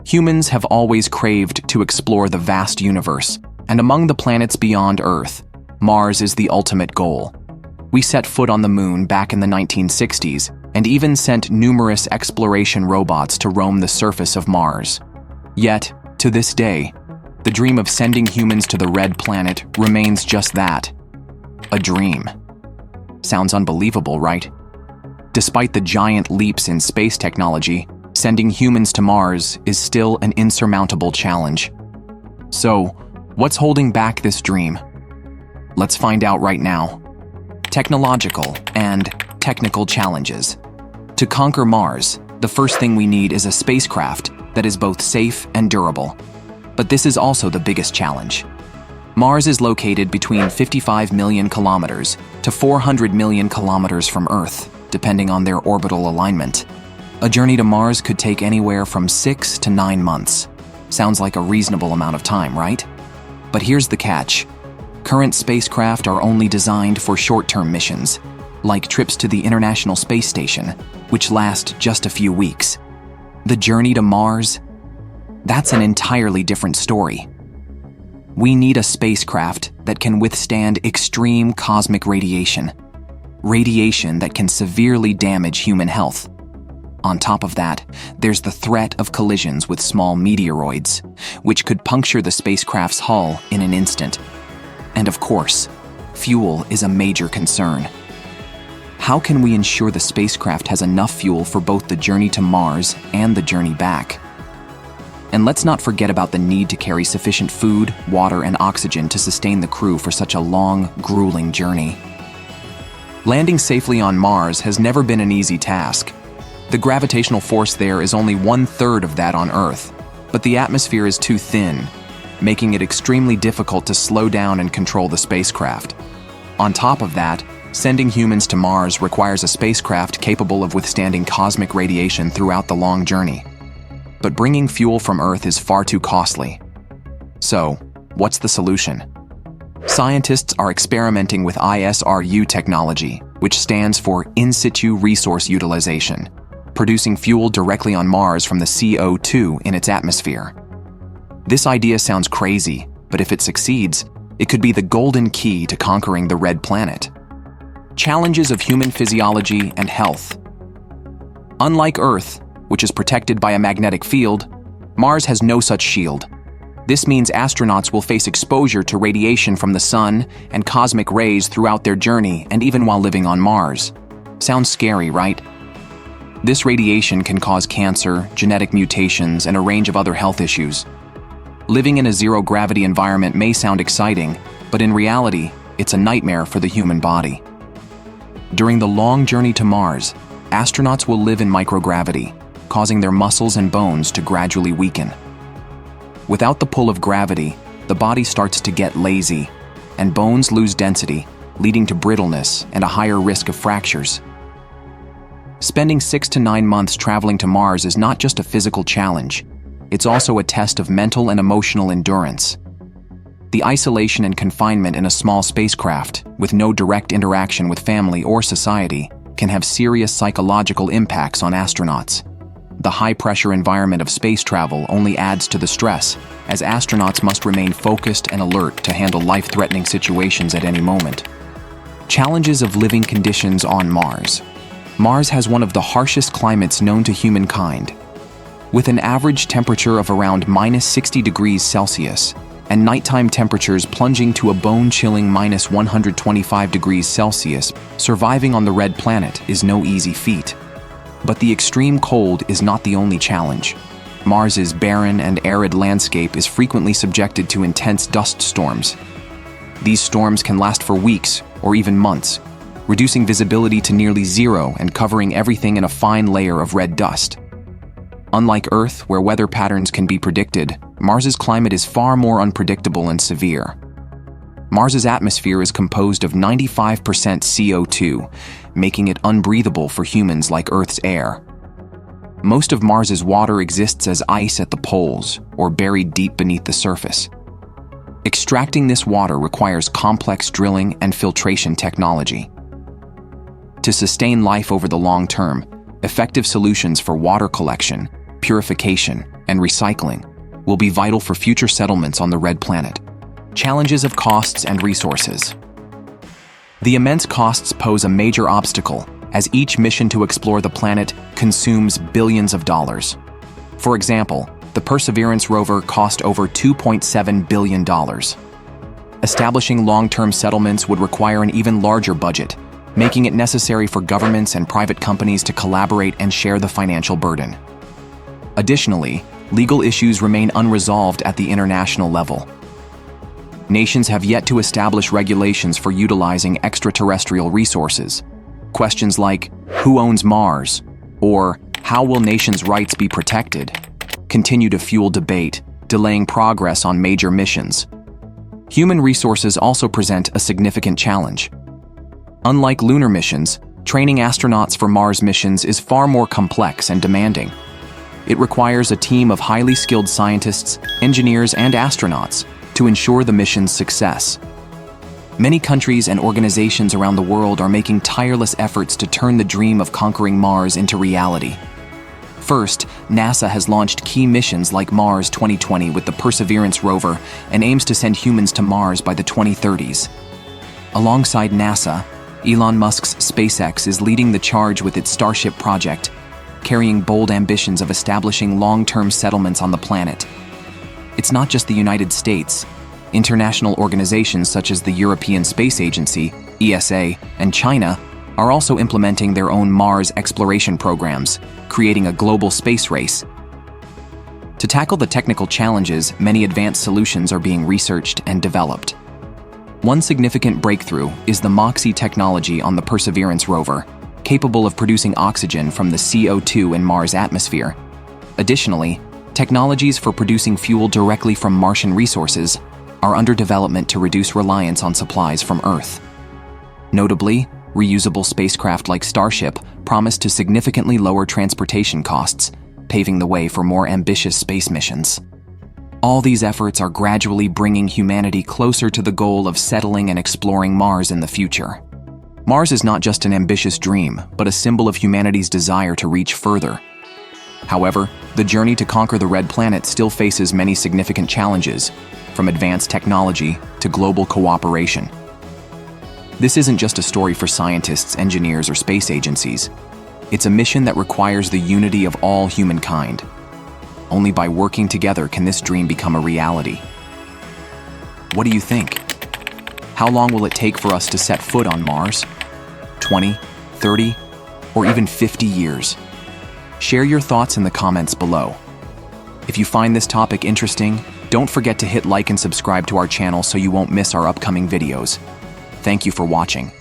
Humans have always craved to explore the vast universe, and among the planets beyond Earth, Mars is the ultimate goal. We set foot on the moon back in the 1960s and even sent numerous exploration robots to roam the surface of Mars. Yet, to this day, the dream of sending humans to the red planet remains just that, a dream. Sounds unbelievable, right? Despite the giant leaps in space technology, sending humans to Mars is still an insurmountable challenge. So, what's holding back this dream? Let's find out right now. Technological and technical challenges. To conquer Mars, the first thing we need is a spacecraft that is both safe and durable. But this is also the biggest challenge. Mars is located between 55 million kilometers to 400 million kilometers from Earth, depending on their orbital alignment. A journey to Mars could take anywhere from 6 to 9 months. Sounds like a reasonable amount of time, right? But here's the catch. Current spacecraft are only designed for short-term missions, like trips to the International Space Station, which last just a few weeks. The journey to Mars? That's an entirely different story. We need a spacecraft that can withstand extreme cosmic radiation. Radiation that can severely damage human health. On top of that, there's the threat of collisions with small meteoroids, which could puncture the spacecraft's hull in an instant. And of course, fuel is a major concern. How can we ensure the spacecraft has enough fuel for both the journey to Mars and the journey back? And let's not forget about the need to carry sufficient food, water, and oxygen to sustain the crew for such a long, grueling journey. Landing safely on Mars has never been an easy task. The gravitational force there is only 1/3 of that on Earth, but the atmosphere is too thin, making it extremely difficult to slow down and control the spacecraft. On top of that, sending humans to Mars requires a spacecraft capable of withstanding cosmic radiation throughout the long journey. But bringing fuel from Earth is far too costly. So, what's the solution? Scientists are experimenting with ISRU technology, which stands for In Situ Resource Utilization, producing fuel directly on Mars from the CO2 in its atmosphere. This idea sounds crazy, but if it succeeds, it could be the golden key to conquering the red planet. Challenges of human physiology and health. Unlike Earth, which is protected by a magnetic field, Mars has no such shield. This means astronauts will face exposure to radiation from the sun and cosmic rays throughout their journey and even while living on Mars. Sounds scary, right? This radiation can cause cancer, genetic mutations, and a range of other health issues. Living in a zero-gravity environment may sound exciting, but in reality, it's a nightmare for the human body. During the long journey to Mars, astronauts will live in microgravity, causing their muscles and bones to gradually weaken. Without the pull of gravity, the body starts to get lazy, and bones lose density, leading to brittleness and a higher risk of fractures. Spending 6 to 9 months traveling to Mars is not just a physical challenge, it's also a test of mental and emotional endurance. The isolation and confinement in a small spacecraft, with no direct interaction with family or society, can have serious psychological impacts on astronauts. The high-pressure environment of space travel only adds to the stress, as astronauts must remain focused and alert to handle life-threatening situations at any moment. Challenges of living conditions on Mars. Mars has one of the harshest climates known to humankind. With an average temperature of around -60 degrees Celsius, and nighttime temperatures plunging to a bone-chilling -125 degrees Celsius, surviving on the red planet is no easy feat. But the extreme cold is not the only challenge. Mars's barren and arid landscape is frequently subjected to intense dust storms. These storms can last for weeks or even months, reducing visibility to nearly zero and covering everything in a fine layer of red dust. Unlike Earth, where weather patterns can be predicted, Mars's climate is far more unpredictable and severe. Mars's atmosphere is composed of 95% CO2, making it unbreathable for humans like Earth's air. Most of Mars's water exists as ice at the poles or buried deep beneath the surface. Extracting this water requires complex drilling and filtration technology. To sustain life over the long term, effective solutions for water collection, purification, and recycling will be vital for future settlements on the Red Planet. Challenges of costs and resources. The immense costs pose a major obstacle, as each mission to explore the planet consumes billions of dollars. For example, the Perseverance rover cost over $2.7 billion. Establishing long-term settlements would require an even larger budget, making it necessary for governments and private companies to collaborate and share the financial burden. Additionally, legal issues remain unresolved at the international level. Nations have yet to establish regulations for utilizing extraterrestrial resources. Questions like, who owns Mars? Or, how will nations' rights be protected? Continue to fuel debate, delaying progress on major missions. Human resources also present a significant challenge. Unlike lunar missions, training astronauts for Mars missions is far more complex and demanding. It requires a team of highly skilled scientists, engineers, and astronauts to ensure the mission's success. Many countries and organizations around the world are making tireless efforts to turn the dream of conquering Mars into reality. First, NASA has launched key missions like Mars 2020 with the Perseverance rover and aims to send humans to Mars by the 2030s. Alongside NASA, Elon Musk's SpaceX is leading the charge with its Starship project, carrying bold ambitions of establishing long-term settlements on the planet. It's not just the United States. International organizations such as the European Space Agency, ESA, and China are also implementing their own Mars exploration programs, creating a global space race. To tackle the technical challenges, many advanced solutions are being researched and developed. One significant breakthrough is the MOXIE technology on the Perseverance rover, capable of producing oxygen from the CO2 in Mars' atmosphere. Additionally, technologies for producing fuel directly from Martian resources are under development to reduce reliance on supplies from Earth. Notably, reusable spacecraft like Starship promise to significantly lower transportation costs, paving the way for more ambitious space missions. All these efforts are gradually bringing humanity closer to the goal of settling and exploring Mars in the future. Mars is not just an ambitious dream, but a symbol of humanity's desire to reach further. However, the journey to conquer the Red Planet still faces many significant challenges, from advanced technology to global cooperation. This isn't just a story for scientists, engineers, or space agencies. It's a mission that requires the unity of all humankind. Only by working together can this dream become a reality. What do you think? How long will it take for us to set foot on Mars? 20, 30, or even 50 years? Share your thoughts in the comments below. If you find this topic interesting, don't forget to hit like and subscribe to our channel so you won't miss our upcoming videos. Thank you for watching.